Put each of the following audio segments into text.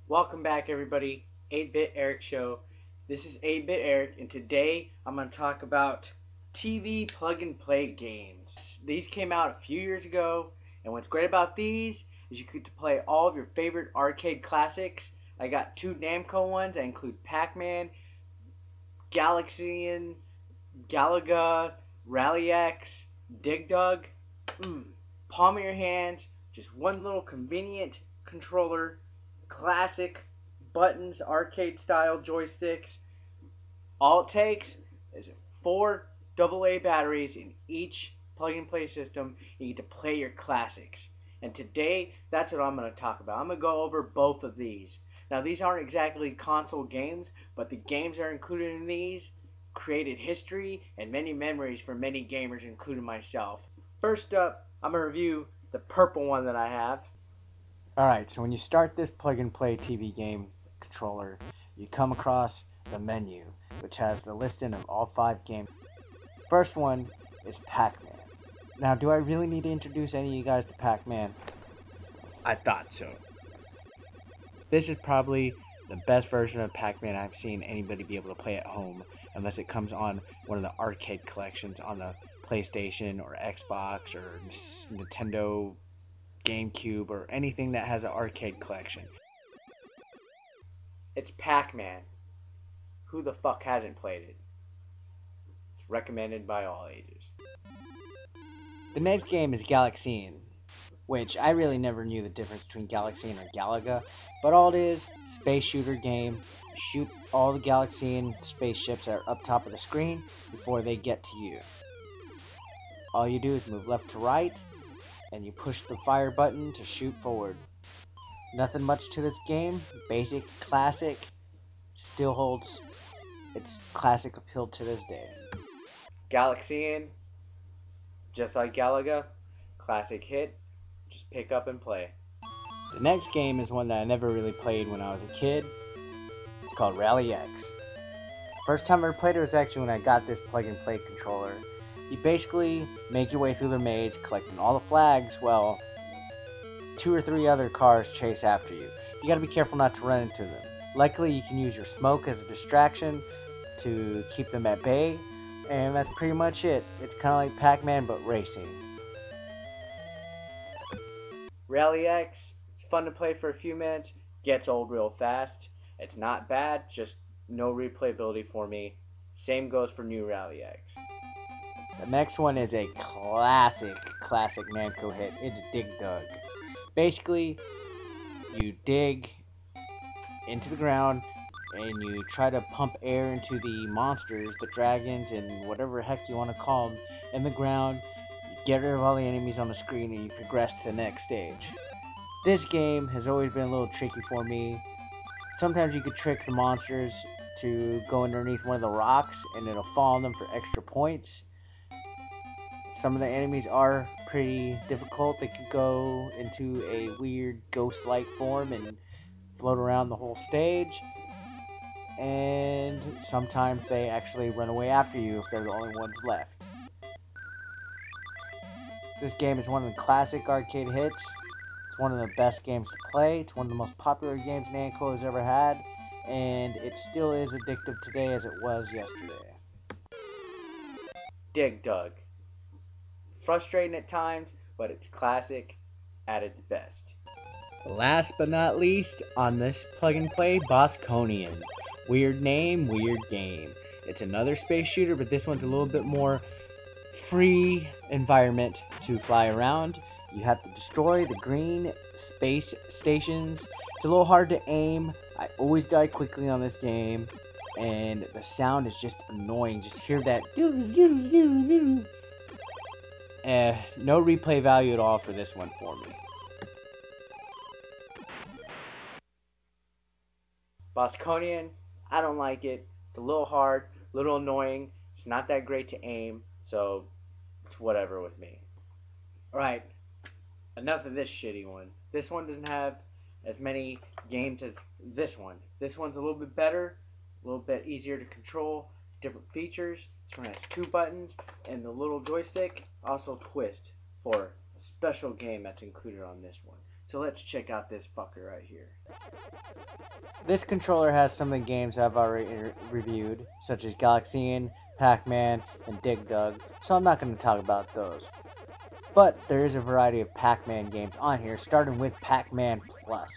Welcome back, everybody. 8-Bit Eric Show. This is 8-Bit Eric, and today I'm going to talk about TV plug-and-play games. These came out a few years ago, and what's great about these is you get to play all of your favorite arcade classics. I got two Namco ones that include Pac-Man, Galaxian, Galaga, Rally X, Dig Dug. Palm of your hands, just one little convenient controller, classic buttons, arcade style joysticks. All it takes is 4 AA batteries in each plug and play system. You get to play your classics. And today, that's what I'm going to talk about. I'm going to go over both of these. Now, these aren't exactly console games, but the games that are included in these created history and many memories for many gamers, including myself. First up, I'm going to review the purple one that I have. Alright, so when you start this plug-and-play TV game controller, you come across the menu, which has the listing of all 5 games. First one is Pac-Man. Now, do I really need to introduce any of you guys to Pac-Man? I thought so. This is probably the best version of Pac-Man I've seen anybody be able to play at home, unless it comes on one of the arcade collections on the PlayStation or Xbox or Nintendo GameCube or anything that has an arcade collection. It's Pac-Man. Who the fuck hasn't played it? It's recommended by all ages. The next game is Galaxian, which I really never knew the difference between Galaxian or Galaga, but all it is, space shooter game. Shoot all the Galaxian spaceships that are up top of the screen before they get to you. All you do is move left to right, and you push the fire button to shoot forward. Nothing much to this game. Basic, classic, still holds its classic appeal to this day. Galaxian, just like Galaga, classic hit, just pick up and play. The next game is one that I never really played when I was a kid. It's called Rally X. First time I ever played it was actually when I got this plug-and-play controller. You basically make your way through the maze, collecting all the flags while 2 or 3 other cars chase after you. You gotta be careful not to run into them. Luckily, you can use your smoke as a distraction to keep them at bay, and that's pretty much it. It's kind of like Pac-Man, but racing. Rally X, it's fun to play for a few minutes, gets old real fast. It's not bad, just no replayability for me. Same goes for New Rally X. The next one is a classic Namco hit. It's Dig Dug. Basically, you dig into the ground and you try to pump air into the monsters, the dragons, and whatever heck you want to call them in the ground. You get rid of all the enemies on the screen and you progress to the next stage. This game has always been a little tricky for me. Sometimes you could trick the monsters to go underneath one of the rocks and it'll fall on them for extra points. Some of the enemies are pretty difficult. They could go into a weird ghost-like form and float around the whole stage. And sometimes they actually run away after you if they're the only ones left. This game is one of the classic arcade hits. It's one of the best games to play. It's one of the most popular games Namco has ever had. And it still is addictive today as it was yesterday. Dig Dug. Frustrating at times, but it's classic at its best. Last but not least, on this plug-and-play, Bosconian. Weird name, weird game. It's another space shooter, but this one's a little bit more free environment to fly around. You have to destroy the green space stations. It's a little hard to aim. I always die quickly on this game, and the sound is just annoying. Just hear that doo-doo-doo-doo-doo. No replay value at all for this one for me. Bosconian, I don't like it. It's a little hard, a little annoying. It's not that great to aim, so it's whatever with me. Alright, enough of this shitty one. This one doesn't have as many games as this one. This one's a little bit better, a little bit easier to control, different features. This one has 2 buttons and the little joystick, also twist for a special game that's included on this one. So let's check out this fucker right here. This controller has some of the games I've already reviewed, such as Galaxian, Pac-Man, and Dig Dug, so I'm not going to talk about those. But there is a variety of Pac-Man games on here, starting with Pac-Man Plus.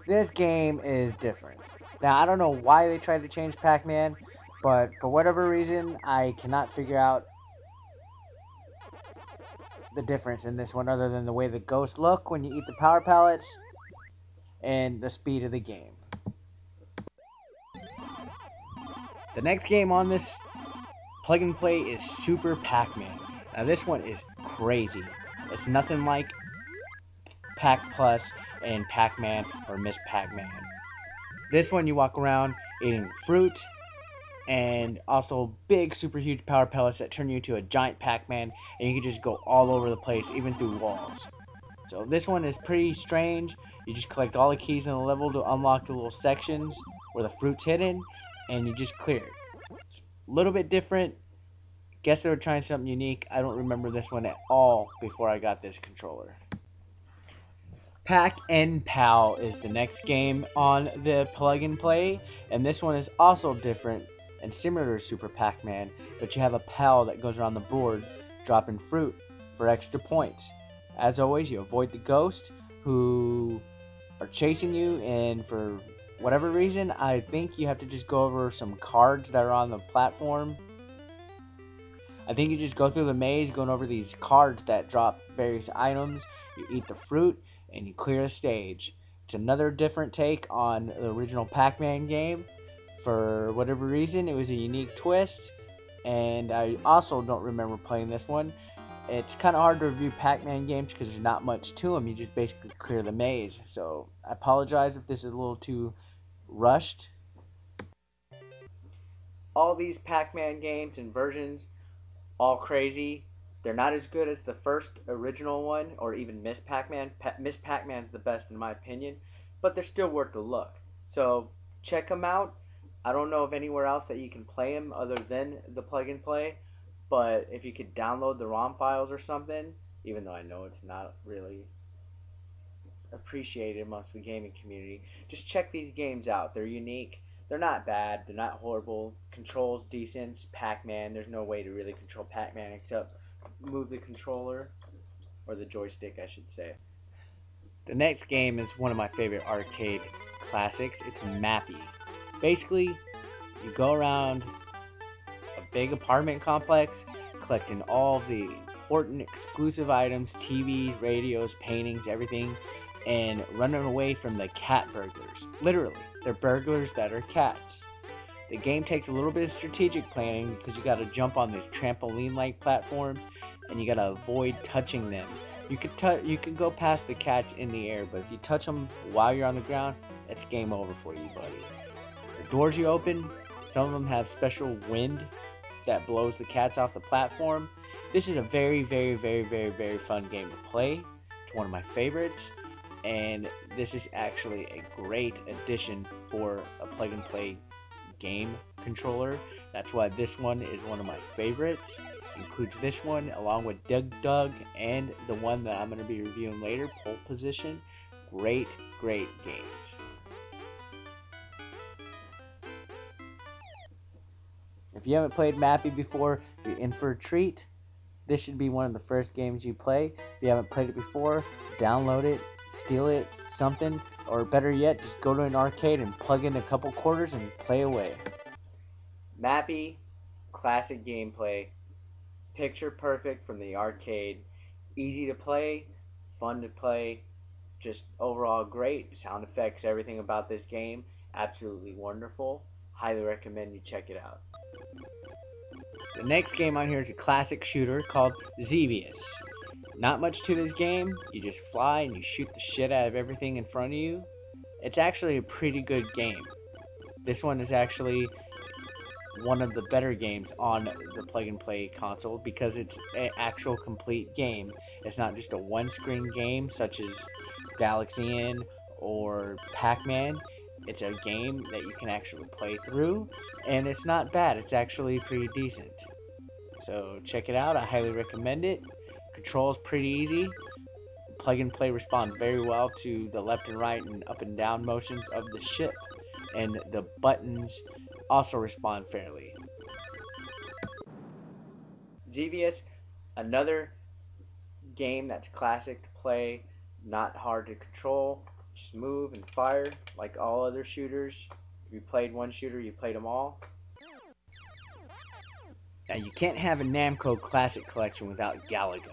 This game is different. Now, I don't know why they tried to change Pac-Man, but for whatever reason, I cannot figure out the difference in this one other than the way the ghosts look when you eat the power pellets and the speed of the game. The next game on this plug and play is Super Pac-Man. Now this one is crazy. It's nothing like Pac Plus and Pac-Man or Miss Pac-Man. This one you walk around eating fruit and also big super huge power pellets that turn you into a giant Pac-Man, and you can just go all over the place, even through walls. So this one is pretty strange. You just collect all the keys in the level to unlock the little sections where the fruit's hidden, and you just clear it. It's a little bit different. Guess they were trying something unique. I don't remember this one at all before I got this controller. Pac and Pal is the next game on the plug and play, and this one is also different and similar to Super Pac-Man, but you have a pal that goes around the board dropping fruit for extra points. As always, you avoid the ghosts who are chasing you, and for whatever reason, I think you have to just go over some cards that are on the platform. I think you just go through the maze going over these cards that drop various items, you eat the fruit, and you clear the stage. It's another different take on the original Pac-Man game. For whatever reason, it was a unique twist, and I also don't remember playing this one. It's kind of hard to review Pac-Man games because there's not much to them. You just basically clear the maze. So I apologize if this is a little too rushed. All these Pac-Man games and versions, all crazy. They're not as good as the first original one or even Miss Pac-Man. Miss Pac-Man's the best in my opinion, but they're still worth the look. So check them out. I don't know of anywhere else that you can play them other than the plug and play, but if you could download the ROM files or something, even though I know it's not really appreciated amongst the gaming community, just check these games out. They're unique. They're not bad. They're not horrible. Controls decent. Pac-Man, there's no way to really control Pac-Man except move the controller, or the joystick I should say. The next game is one of my favorite arcade classics. It's Mappy. Basically, you go around a big apartment complex collecting all the important exclusive items, TVs, radios, paintings, everything, and running away from the cat burglars. Literally, they're burglars that are cats. The game takes a little bit of strategic planning because you got to jump on these trampoline-like platforms and you got to avoid touching them. You can go past the cats in the air, but if you touch them while you're on the ground, it's game over for you, buddy. The doors you open, some of them have special wind that blows the cats off the platform. This is a very, very, very, very, very fun game to play. It's one of my favorites, and this is actually a great addition for a plug and play game controller. That's why this one is one of my favorites. Includes this one along with Dig Dug and the one that I'm going to be reviewing later, Pole Position. Great, great games. If you haven't played Mappy before, you're in for a treat. This should be one of the first games you play. If you haven't played it before, download it, steal it, something, or better yet, just go to an arcade and plug in a couple quarters and play away. Mappy, classic gameplay, picture perfect from the arcade, easy to play, fun to play, just overall great. Sound effects, everything about this game, absolutely wonderful. Highly recommend you check it out. The next game on here is a classic shooter called Xevious. Not much to this game. You just fly and you shoot the shit out of everything in front of you. It's actually a pretty good game. This one is actually one of the better games on the plug and play console because it's an actual complete game. It's not just a one-screen game such as Galaxian or Pac-Man. It's a game that you can actually play through, and it's not bad. It's actually pretty decent. So check it out. I highly recommend it. Control's pretty easy. plug and play responds very well to the left and right and up and down motions of the ship, and the buttons also respond fairly. Xevious, another game that's classic to play, not hard to control. Just move and fire like all other shooters. If you played one shooter, you played them all. Now, you can't have a Namco Classic Collection without Galaga.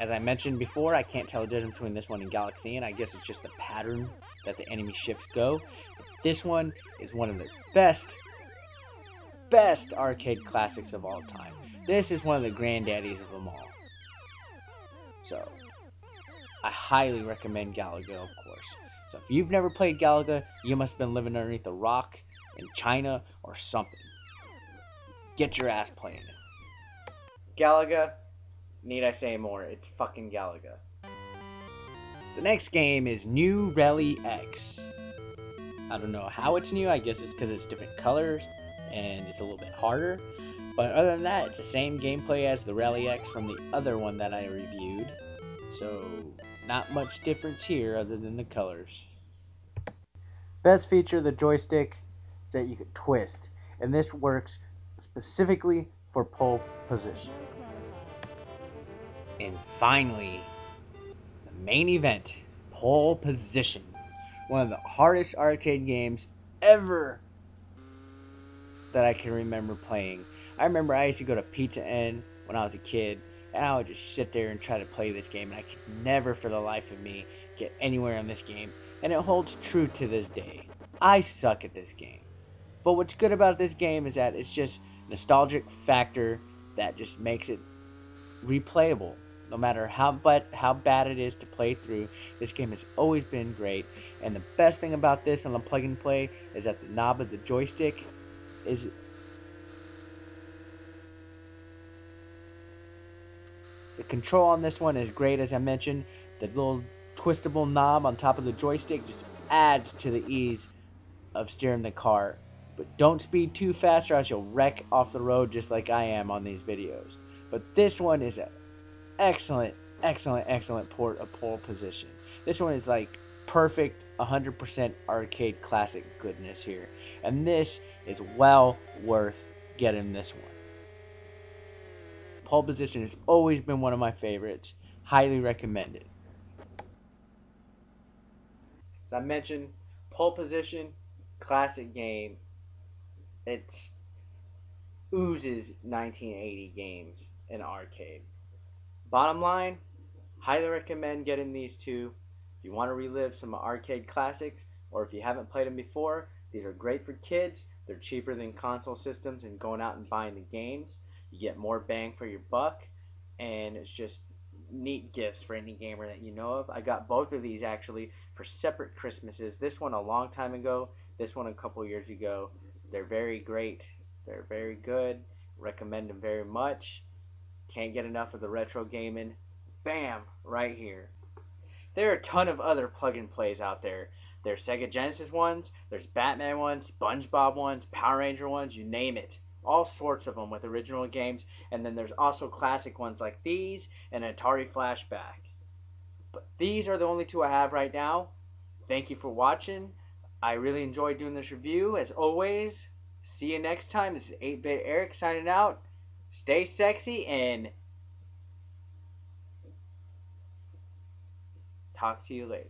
As I mentioned before, I can't tell the difference between this one and Galaxian. I guess it's just the pattern that the enemy ships go. But this one is one of the best arcade classics of all time. This is one of the granddaddies of them all. So, I highly recommend Galaga, of course. So if you've never played Galaga, you must have been living underneath a rock in China or something. Get your ass playing it. Galaga, need I say more? It's fucking Galaga. The next game is New Rally X. I don't know how it's new. I guess it's because it's different colors and it's a little bit harder. But other than that, it's the same gameplay as the Rally X from the other one that I reviewed. So, not much difference here other than the colors. Best feature of the joystick is that you can twist. And this works specifically for pole position. And finally, the main event, pole position. One of the hardest arcade games ever that I can remember playing. I remember I used to go to Pizza Inn when I was a kid, and I would just sit there and try to play this game, and I could never for the life of me get anywhere in this game, and it holds true to this day. I suck at this game. But what's good about this game is that it's just nostalgic factor that just makes it replayable. No matter how bad it is to play through, this game has always been great. And the best thing about this on the plug and play is that the knob of the joystick is the control on this one is great. As I mentioned, the little twistable knob on top of the joystick just adds to the ease of steering the car. But don't speed too fast or else you'll wreck off the road just like I am on these videos. But this one is an excellent port of pole position. This one is like perfect 100% arcade classic goodness here. And this is well worth getting this one. Pole position has always been one of my favorites. Highly recommended. As I mentioned, pole position, classic game. It oozes 1980 games in arcade. Bottom line, highly recommend getting these two. If you want to relive some arcade classics, or if you haven't played them before, these are great for kids. They're cheaper than console systems and going out and buying the games. You get more bang for your buck, and it's just neat gifts for any gamer that you know of. I got both of these actually for separate Christmases. This one a long time ago, this one a couple years ago. They're very great. They're very good. Recommend them very much. Can't get enough of the retro gaming. Bam! Right here. There are a ton of other plug and plays out there. There's Sega Genesis ones, there's Batman ones, SpongeBob ones, Power Ranger ones, you name it. All sorts of them with original games. And then there's also classic ones like these and Atari Flashback. But these are the only two I have right now. Thank you for watching. I really enjoyed doing this review. As always, see you next time. This is 8-Bit Eric signing out. Stay sexy and talk to you later.